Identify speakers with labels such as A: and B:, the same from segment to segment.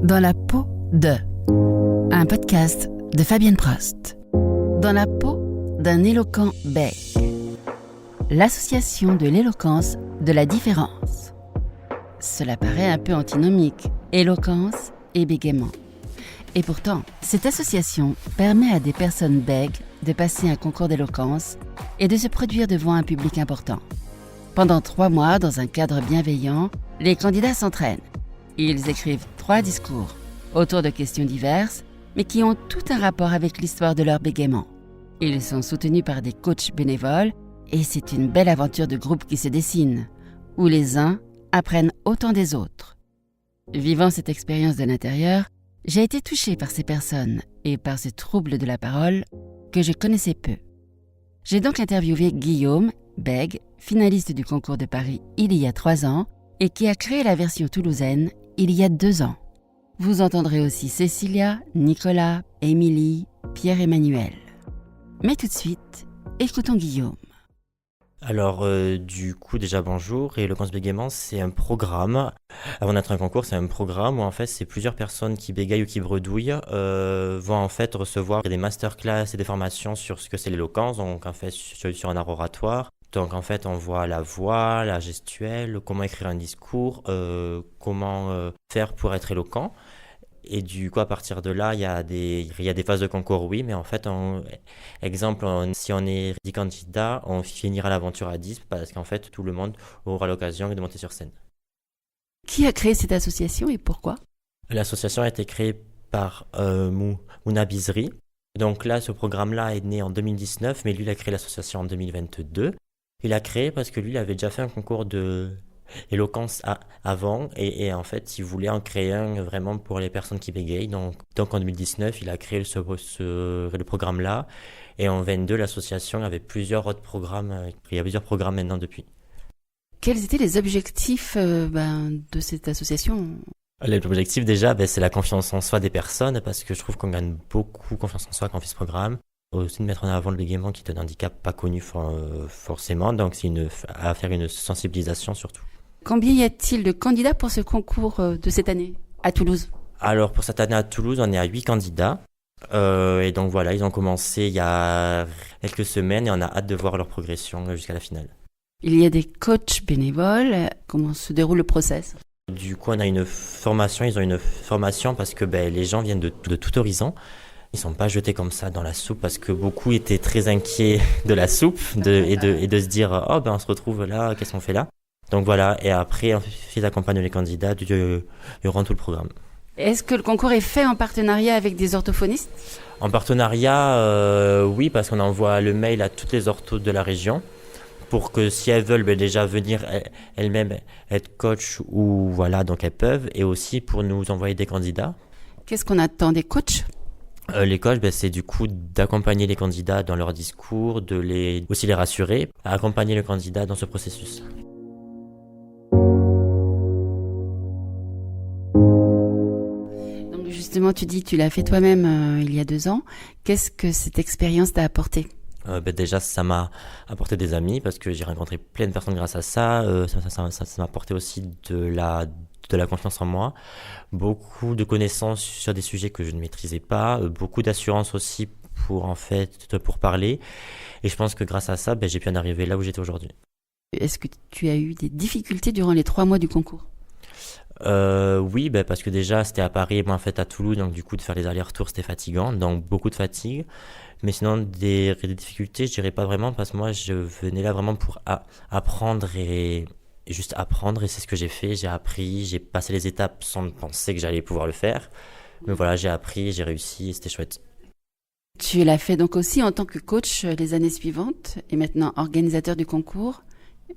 A: Dans la peau de... Un podcast de Fabienne Prost. Dans la peau d'un éloquent bègue. L'association de l'éloquence de la différence. Cela paraît un peu antinomique, éloquence et bégaiement. Et pourtant, cette association permet à des personnes bègues de passer un concours d'éloquence et de se produire devant un public important. Pendant 3 mois, dans un cadre bienveillant, les candidats s'entraînent. Ils écrivent 3 discours autour de questions diverses, mais qui ont tout un rapport avec l'histoire de leur bégaiement. Ils sont soutenus par des coachs bénévoles et c'est une belle aventure de groupe qui se dessine, où les uns apprennent autant des autres. Vivant cette expérience de l'intérieur, j'ai été touchée par ces personnes et par ce trouble de la parole que je connaissais peu. J'ai donc interviewé Guillaume, bègue, finaliste du concours de Paris il y a 3 ans et qui a créé la version toulousaine il y a 2 ans. Vous entendrez aussi Cécilia, Nicolas, Émilie, Pierre-Emmanuel. Mais tout de suite, écoutons Guillaume.
B: Alors, du coup, déjà bonjour. Éloquence Bégaiement, c'est un programme. Avant d'être un concours, c'est un programme où en fait, c'est plusieurs personnes qui bégayent ou qui bredouillent vont en fait recevoir des masterclass et des formations sur ce que c'est l'éloquence, donc en fait sur un art oratoire. Donc en fait, on voit la voix, la gestuelle, comment écrire un discours, comment faire pour être éloquent. Et du coup, à partir de là, il y a des phases de concours, oui, mais en fait, si on est 10 candidats, on finira l'aventure à 10 parce qu'en fait, tout le monde aura l'occasion de monter sur scène.
A: Qui a créé cette association et pourquoi ?
B: L'association a été créée par Mouna Bizri. Donc là, ce programme-là est né en 2019, mais lui, il a créé l'association en 2022. Il a créé parce que lui, il avait déjà fait un concours de éloquence avant et en fait, il voulait en créer un vraiment pour les personnes qui bégayent. Donc en 2019, il a créé le programme-là et en 2022, l'association avait plusieurs autres programmes. Il y a plusieurs programmes maintenant depuis.
A: Quels étaient les objectifs de cette association ?
B: L'objectif déjà, c'est la confiance en soi des personnes parce que je trouve qu'on gagne beaucoup confiance en soi quand on fait ce programme. Aussi de mettre en avant le bégaiement qui est un handicap pas connu forcément, donc c'est à faire une sensibilisation surtout.
A: Combien y a-t-il de candidats pour ce concours de cette année à Toulouse ?
B: Alors pour cette année à Toulouse, on est à 8 candidats. Et donc voilà, ils ont commencé il y a quelques semaines et on a hâte de voir leur progression jusqu'à la finale. Il
A: y a des coachs bénévoles. Comment se déroule le process ?
B: Du coup, on a une formation. Ils ont une formation parce que les gens viennent de tout horizon. Ils sont pas jetés comme ça dans la soupe parce que beaucoup étaient très inquiets de la soupe et de se dire on se retrouve là, qu'est-ce qu'on fait là ? Donc voilà, et après ils accompagnent les candidats durant tout le programme.
A: Est-ce que le concours est fait en partenariat avec des orthophonistes ?
B: En partenariat, oui, parce qu'on envoie le mail à toutes les orthos de la région pour que si elles veulent déjà venir elles-mêmes être coach ou voilà, donc elles peuvent, et aussi pour nous envoyer des candidats.
A: Qu'est-ce qu'on attend des coachs ?
B: Les coachs, c'est du coup d'accompagner les candidats dans leur discours, aussi les rassurer, accompagner le candidat dans ce processus.
A: Donc justement, tu dis tu l'as fait toi-même il y a 2 ans. Qu'est-ce que cette expérience t'a apporté ?
B: Déjà, ça m'a apporté des amis parce que j'ai rencontré plein de personnes grâce à ça. Ça m'a apporté aussi de la confiance en moi, beaucoup de connaissances sur des sujets que je ne maîtrisais pas, beaucoup d'assurance aussi pour parler. Et je pense que grâce à ça, j'ai pu en arriver là où j'étais aujourd'hui.
A: Est-ce que tu as eu des difficultés durant les 3 mois du concours ?
B: Oui, parce que déjà c'était à Paris et moi en fait à Toulouse, donc du coup de faire les allers-retours c'était fatigant, donc beaucoup de fatigue. Mais sinon des difficultés, je dirais pas vraiment parce que moi je venais là vraiment pour apprendre et juste apprendre, et c'est ce que j'ai fait. J'ai appris, j'ai passé les étapes sans penser que j'allais pouvoir le faire. Mais voilà, j'ai appris, j'ai réussi et c'était chouette.
A: Tu l'as fait donc aussi en tant que coach les années suivantes et maintenant organisateur du concours.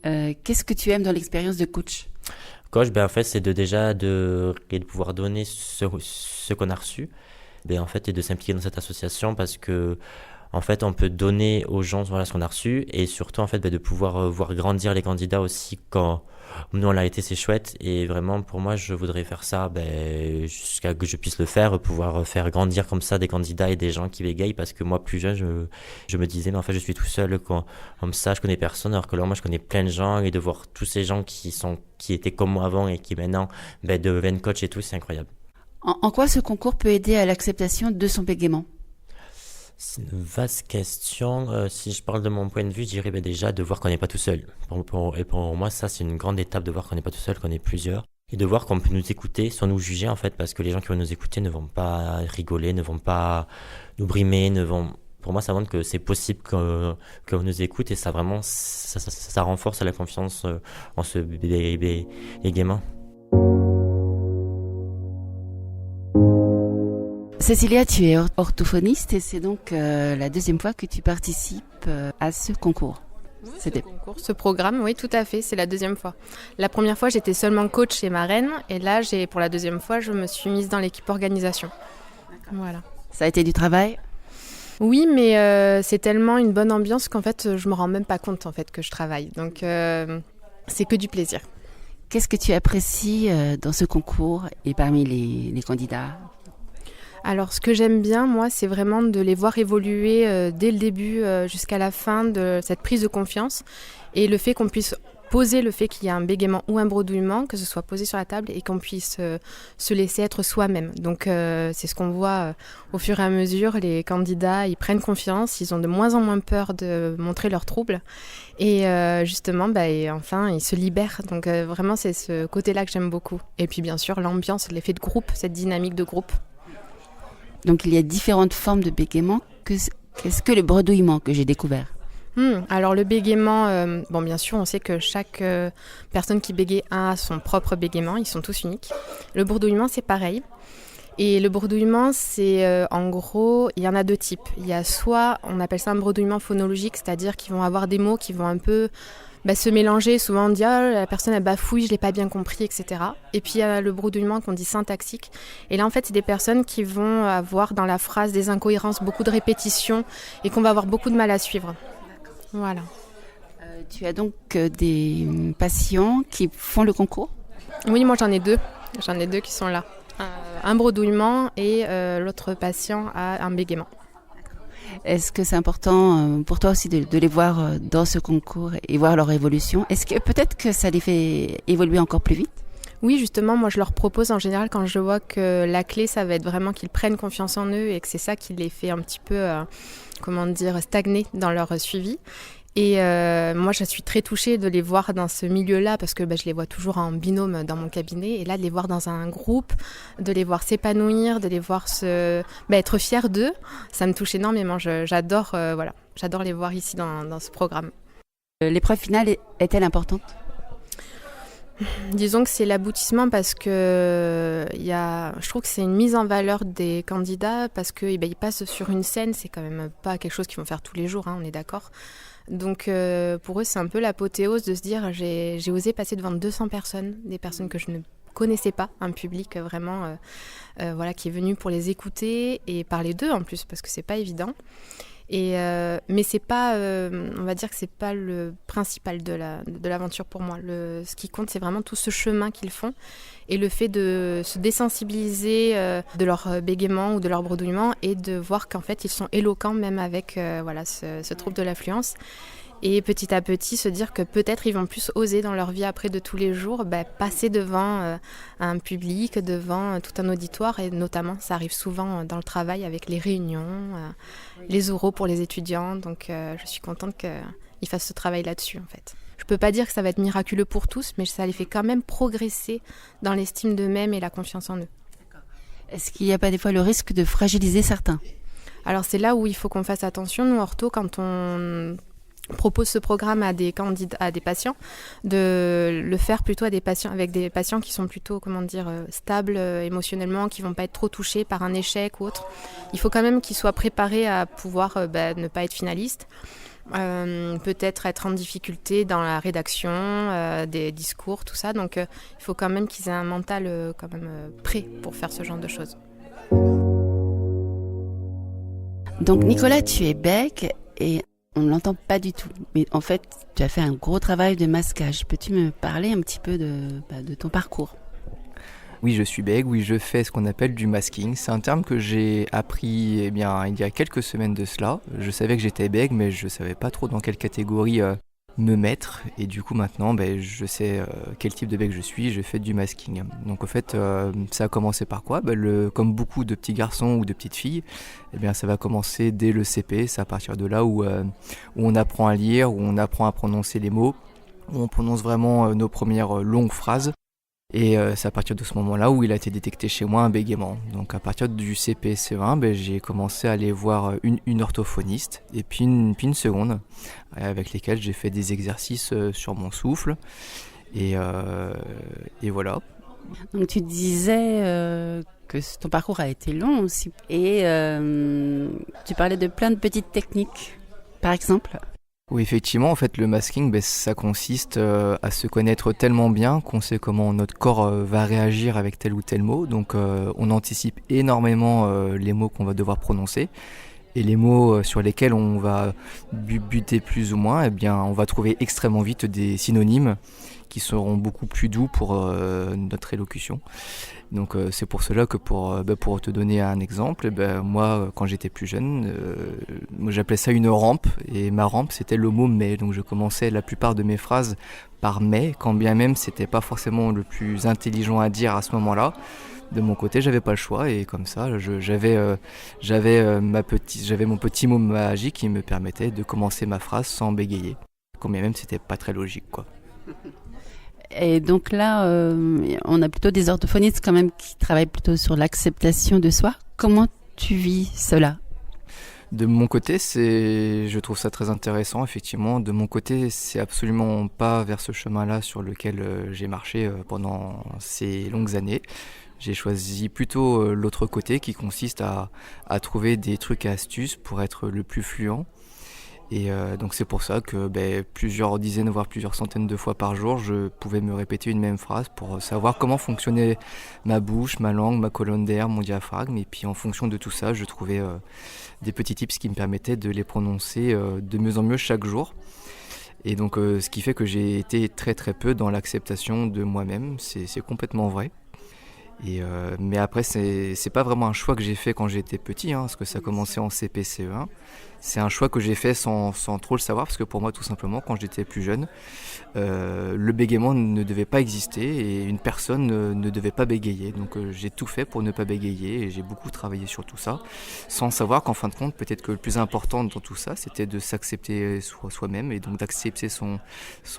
A: Qu'est-ce que tu aimes dans l'expérience de coach ?
B: Coach, en fait, c'est de pouvoir donner ce qu'on a reçu. En fait, et de s'impliquer dans cette association parce que en fait, on peut donner aux gens ce qu'on a reçu et surtout en fait de pouvoir voir grandir les candidats aussi quand nous on l'a été, c'est chouette. Et vraiment pour moi, je voudrais faire ça jusqu'à que je puisse le faire, pouvoir faire grandir comme ça des candidats et des gens qui bégayent parce que moi plus jeune, je me disais mais en fait je suis tout seul comme ça, je connais personne, alors que là moi je connais plein de gens et de voir tous ces gens qui étaient comme moi avant et qui maintenant deviennent coach et tout, c'est incroyable.
A: En quoi ce concours peut aider à l'acceptation de son bégaiement?
B: C'est une vaste question. Si je parle de mon point de vue, je dirais déjà de voir qu'on n'est pas tout seul. Et pour moi, ça, c'est une grande étape de voir qu'on n'est pas tout seul, qu'on est plusieurs. Et de voir qu'on peut nous écouter sans nous juger, en fait, parce que les gens qui vont nous écouter ne vont pas rigoler, ne vont pas nous brimer, Pour moi, ça montre que c'est possible qu'on nous écoute et ça vraiment, ça renforce la confiance en ce bébé gaiement.
A: Cécilia, tu es orthophoniste et c'est donc la deuxième fois que tu participes à ce concours.
C: Ce programme, oui, tout à fait, c'est la deuxième fois. La première fois, j'étais seulement coach et marraine et là, pour la deuxième fois, je me suis mise dans l'équipe organisation. Voilà.
A: Ça a été du travail?
C: Oui, mais c'est tellement une bonne ambiance qu'en fait, je me rends même pas compte en fait que je travaille. Donc, c'est que du plaisir.
A: Qu'est-ce que tu apprécies dans ce concours et parmi les candidats?
C: Alors, ce que j'aime bien, moi, c'est vraiment de les voir évoluer dès le début jusqu'à la fin de cette prise de confiance et le fait qu'on puisse poser le fait qu'il y a un bégaiement ou un bredouillement, que ce soit posé sur la table et qu'on puisse se laisser être soi-même. Donc, c'est ce qu'on voit au fur et à mesure. Les candidats, ils prennent confiance, ils ont de moins en moins peur de montrer leurs troubles et justement, enfin, ils se libèrent. Donc, vraiment, c'est ce côté-là que j'aime beaucoup. Et puis, bien sûr, l'ambiance, l'effet de groupe, cette dynamique de groupe.
A: Donc il y a différentes formes de bégaiement. Qu'est-ce que le bredouillement que j'ai découvert?
C: Alors le bégaiement, bien sûr, on sait que chaque personne qui bégaye a son propre bégaiement, ils sont tous uniques. Le bredouillement, c'est pareil. Et le bredouillement, c'est en gros, il y en a deux types. Il y a soit, on appelle ça un bredouillement phonologique, c'est-à-dire qu'ils vont avoir des mots qui vont un peu se mélanger. Souvent on dit la personne elle bafouille, je l'ai pas bien compris, etc. Et puis il y a le bredouillement qu'on dit syntaxique. Et là en fait c'est des personnes qui vont avoir dans la phrase des incohérences, beaucoup de répétitions et qu'on va avoir beaucoup de mal à suivre. Voilà.
A: Tu as donc des patients qui font le concours?
C: Oui, moi j'en ai deux. J'en ai deux qui sont là. Un bredouillement et l'autre patient a un bégaiement.
A: Est-ce que c'est important pour toi aussi de les voir dans ce concours et voir leur évolution? Est-ce que peut-être que ça les fait évoluer encore plus vite?
C: Oui, justement, moi je leur propose en général quand je vois que la clé, ça va être vraiment qu'ils prennent confiance en eux et que c'est ça qui les fait un petit peu, stagner dans leur suivi. Et moi, je suis très touchée de les voir dans ce milieu-là parce que je les vois toujours en binôme dans mon cabinet. Et là, de les voir dans un groupe, de les voir s'épanouir, de les voir être fiers d'eux, ça me touche énormément. J'adore les voir ici dans ce programme.
A: L'épreuve finale est-elle importante?
C: Disons que c'est l'aboutissement parce que je trouve que c'est une mise en valeur des candidats parce qu'ils passent sur une scène, c'est quand même pas quelque chose qu'ils vont faire tous les jours, on est d'accord. Donc pour eux c'est un peu l'apothéose de se dire j'ai osé passer devant 200 personnes, des personnes que je ne connaissais pas, un public vraiment qui est venu pour les écouter et parler d'eux en plus parce que c'est pas évident. Mais c'est pas, on va dire que c'est pas le principal de l'aventure pour moi. Ce qui compte, c'est vraiment tout ce chemin qu'ils font et le fait de se désensibiliser de leur bégaiement ou de leur bredouillement et de voir qu'en fait ils sont éloquents même avec ce trouble de l'affluence. Et petit à petit se dire que peut-être ils vont plus oser dans leur vie après de tous les jours passer devant un public, devant tout un auditoire et notamment ça arrive souvent dans le travail avec les réunions, les oraux pour les étudiants. Donc je suis contente qu'ils fassent ce travail là-dessus en fait. Je peux pas dire que ça va être miraculeux pour tous, mais ça les fait quand même progresser dans l'estime d'eux-mêmes et la confiance en eux.
A: Est-ce qu'il n'y a pas des fois le risque de fragiliser certains?
C: Alors c'est là où il faut qu'on fasse attention, nous ortho, quand on propose ce programme à des patients, de le faire plutôt avec des patients qui sont plutôt stables émotionnellement, qui vont pas être trop touchés par un échec ou autre. Il faut quand même qu'ils soient préparés à pouvoir ne pas être finalistes, peut-être être en difficulté dans la rédaction des discours, tout ça. Donc il faut quand même qu'ils aient un mental prêt pour faire ce genre de choses.
A: Donc Nicolas, tu es bègue et on ne l'entend pas du tout, mais en fait, tu as fait un gros travail de masquage. Peux-tu me parler un petit peu de ton parcours?
D: Oui, je suis bègue, oui, je fais ce qu'on appelle du masking. C'est un terme que j'ai appris il y a quelques semaines de cela. Je savais que j'étais bègue, mais je ne savais pas trop dans quelle catégorie me mettre. Et du coup maintenant, je sais quel type de bec je suis, je fais du masking. Donc en fait, ça a commencé par quoi ? Comme beaucoup de petits garçons ou de petites filles, ça va commencer dès le CP. C'est à partir de là où on apprend à lire, où on apprend à prononcer les mots, où on prononce vraiment nos premières longues phrases. Et c'est à partir de ce moment-là où il a été détecté chez moi un bégaiement. Donc à partir du CP CE1, j'ai commencé à aller voir une orthophoniste et puis une seconde, avec lesquelles j'ai fait des exercices sur mon souffle. Et voilà.
A: Donc tu disais que ton parcours a été long aussi. Et tu parlais de plein de petites techniques, par exemple.
D: Oui, effectivement, en fait, le masking, ça consiste à se connaître tellement bien qu'on sait comment notre corps va réagir avec tel ou tel mot. Donc, on anticipe énormément les mots qu'on va devoir prononcer. Et les mots sur lesquels on va buter plus ou moins, on va trouver extrêmement vite des synonymes qui seront beaucoup plus doux pour notre élocution. Donc c'est pour cela que pour te donner un exemple, moi quand j'étais plus jeune, moi j'appelais ça une rampe, et ma rampe c'était le mot mais. Donc je commençais la plupart de mes phrases par mais, quand bien même c'était pas forcément le plus intelligent à dire à ce moment-là. De mon côté, j'avais pas le choix, et comme ça j'avais mon petit mot magique qui me permettait de commencer ma phrase sans bégayer. Quand bien même c'était pas très logique, quoi.
A: Et donc là, on a plutôt des orthophonistes quand même qui travaillent plutôt sur l'acceptation de soi. Comment tu vis cela ?
D: De mon côté, je trouve ça très intéressant, effectivement. De mon côté, c'est absolument pas vers ce chemin-là sur lequel j'ai marché pendant ces longues années. J'ai choisi plutôt l'autre côté qui consiste à trouver des trucs et astuces pour être le plus fluent. Et donc c'est pour ça que plusieurs dizaines, voire plusieurs centaines de fois par jour, je pouvais me répéter une même phrase pour savoir comment fonctionnait ma bouche, ma langue, ma colonne d'air, mon diaphragme. Et puis en fonction de tout ça, je trouvais des petits tips qui me permettaient de les prononcer de mieux en mieux chaque jour. Et donc ce qui fait que j'ai été très très peu dans l'acceptation de moi-même, c'est complètement vrai. Mais après, c'est pas vraiment un choix que j'ai fait quand j'étais petit, parce que ça commençait en CP CE1. C'est un choix que j'ai fait sans trop le savoir, parce que pour moi, tout simplement, quand j'étais plus jeune, le bégaiement ne devait pas exister et une personne ne devait pas bégayer. Donc j'ai tout fait pour ne pas bégayer, et j'ai beaucoup travaillé sur tout ça, sans savoir qu'en fin de compte, peut-être que le plus important dans tout ça, c'était de s'accepter soi-même, et donc d'accepter son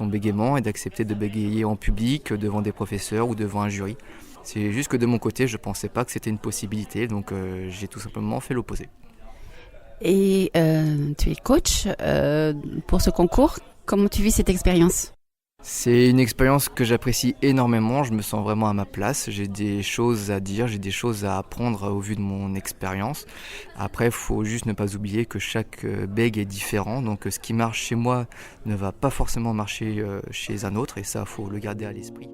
D: bégaiement et d'accepter de bégayer en public, devant des professeurs ou devant un jury. C'est juste que de mon côté, je pensais pas que c'était une possibilité, donc j'ai tout simplement fait l'opposé.
A: Et tu es coach pour ce concours. Comment tu vis cette expérience ?
D: C'est une expérience que j'apprécie énormément, je me sens vraiment à ma place, j'ai des choses à dire, j'ai des choses à apprendre au vu de mon expérience. Après, il faut juste ne pas oublier que chaque bègue est différent, donc ce qui marche chez moi ne va pas forcément marcher chez un autre, et ça, il faut le garder à l'esprit.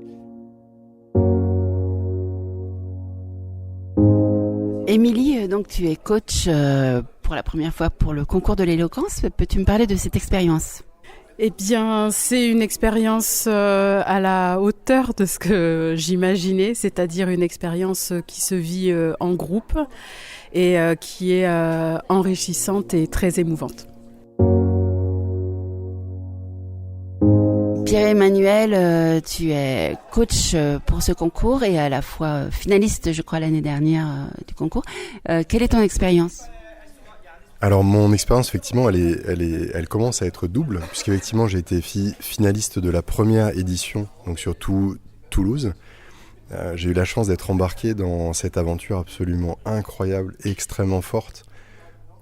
A: Émilie, donc tu es coach pour la première fois pour le concours de l'éloquence. Peux-tu me parler de cette expérience ?
E: Eh bien, c'est une expérience à la hauteur de ce que j'imaginais, c'est-à-dire une expérience qui se vit en groupe et qui est enrichissante et très émouvante.
A: Pierre-Emmanuel, tu es coach pour ce concours et à la fois finaliste, je crois, l'année dernière du concours. Quelle est ton expérience ?
F: Alors mon expérience, effectivement, elle commence à être double, puisqu'effectivement j'ai été finaliste de la première édition, donc sur Toulouse. J'ai eu la chance d'être embarqué dans cette aventure absolument incroyable, extrêmement forte,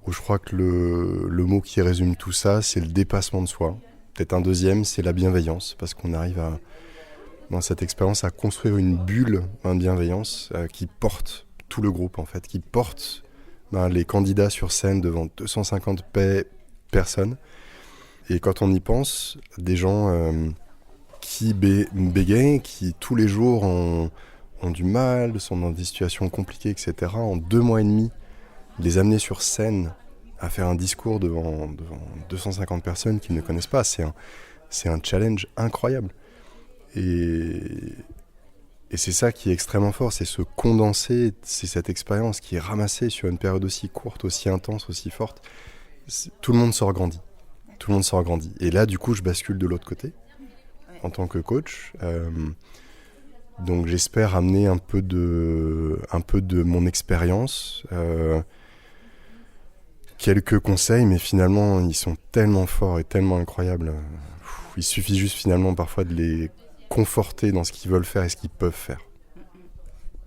F: où je crois que le mot qui résume tout ça, c'est le dépassement de soi. Peut-être un deuxième, c'est la bienveillance, parce qu'on arrive dans cette expérience à construire une bulle de bienveillance qui porte tout le groupe, en fait, qui porte les candidats sur scène devant 250 personnes. Et quand on y pense, des gens qui bégayent, qui tous les jours ont du mal, sont dans des situations compliquées, etc., en 2 mois et demi, les amener sur scène à faire un discours devant 250 personnes qu'ils ne connaissent pas, c'est un challenge incroyable. Et c'est ça qui est extrêmement fort, c'est se condenser, c'est cette expérience qui est ramassée sur une période aussi courte, aussi intense, aussi forte. Tout le monde sort grandi. Tout le monde sort grandi. Et là, du coup, je bascule de l'autre côté en tant que coach. Donc j'espère amener un peu de mon expérience, quelques conseils, mais finalement ils sont tellement forts et tellement incroyables. Il suffit juste finalement parfois de les conforter dans ce qu'ils veulent faire et ce qu'ils peuvent faire.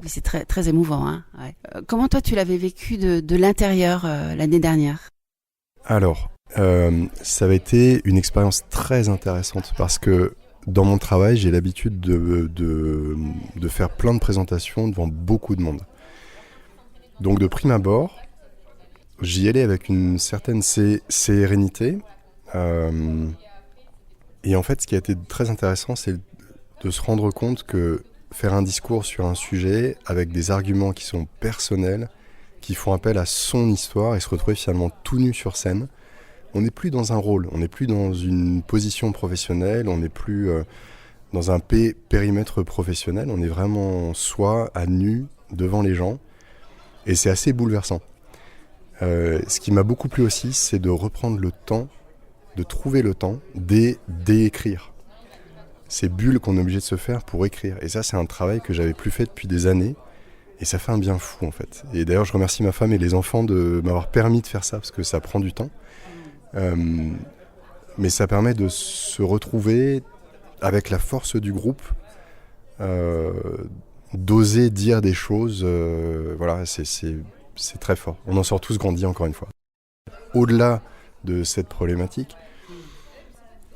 A: Oui, c'est très, très émouvant. Hein, ouais. Comment toi tu l'avais vécu de l'intérieur l'année dernière ?
F: Alors, ça avait été une expérience très intéressante parce que dans mon travail, j'ai l'habitude de faire plein de présentations devant beaucoup de monde. Donc de prime abord, j'y allais avec une certaine sérénité. Et en fait, ce qui a été très intéressant, c'est de se rendre compte que faire un discours sur un sujet avec des arguments qui sont personnels, qui font appel à son histoire et se retrouver finalement tout nu sur scène, on n'est plus dans un rôle, on n'est plus dans une position professionnelle, on n'est plus dans un périmètre professionnel, on est vraiment soi, à nu, devant les gens, et c'est assez bouleversant. Ce qui m'a beaucoup plu aussi, c'est de reprendre le temps, de trouver le temps d'écrire. Ces bulles qu'on est obligé de se faire pour écrire. Et ça, c'est un travail que j'avais plus fait depuis des années, et ça fait un bien fou en fait. Et d'ailleurs, je remercie ma femme et les enfants de m'avoir permis de faire ça, parce que ça prend du temps. Mais ça permet de se retrouver avec la force du groupe, d'oser dire des choses, voilà, c'est très fort. On en sort tous grandis encore une fois. Au-delà de cette problématique,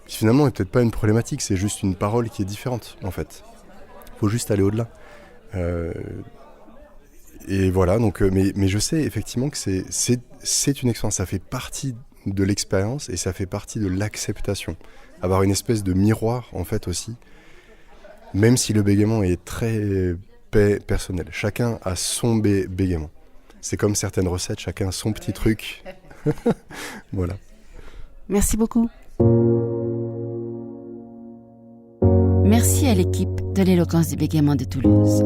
F: finalement, c'est peut-être pas une problématique, c'est juste une parole qui est différente en fait. Il faut juste aller au-delà. Et voilà, donc, mais je sais effectivement que c'est une expérience, ça fait partie de l'expérience et ça fait partie de l'acceptation. Avoir une espèce de miroir en fait aussi, même si le bégaiement est très personnel. Chacun a son bégaiement. C'est comme certaines recettes, chacun a son petit truc. Voilà.
A: Merci beaucoup. Merci à l'équipe de l'éloquence du bégaiement de Toulouse.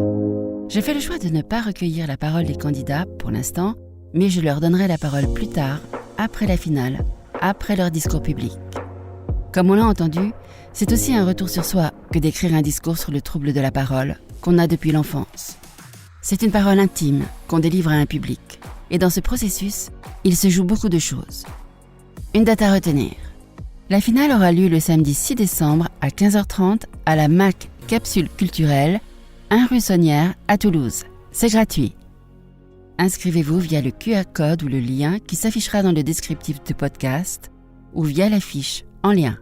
A: J'ai fait le choix de ne pas recueillir la parole des candidats pour l'instant, mais je leur donnerai la parole plus tard, après la finale, après leur discours public. Comme on l'a entendu, c'est aussi un retour sur soi que d'écrire un discours sur le trouble de la parole qu'on a depuis l'enfance. C'est une parole intime qu'on délivre à un public. Et dans ce processus, il se joue beaucoup de choses. Une date à retenir. La finale aura lieu le samedi 6 décembre à 15h30 à la MAC Capsule Culturelle, 1 rue Saunière à Toulouse. C'est gratuit. Inscrivez-vous via le QR code ou le lien qui s'affichera dans le descriptif du podcast ou via l'affiche en lien.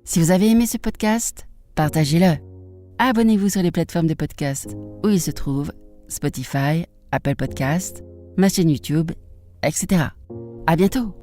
A: Si vous avez aimé ce podcast, partagez-le. Abonnez-vous sur les plateformes de podcast où il se trouve, Spotify, Apple Podcasts, ma chaîne YouTube, etc. À bientôt!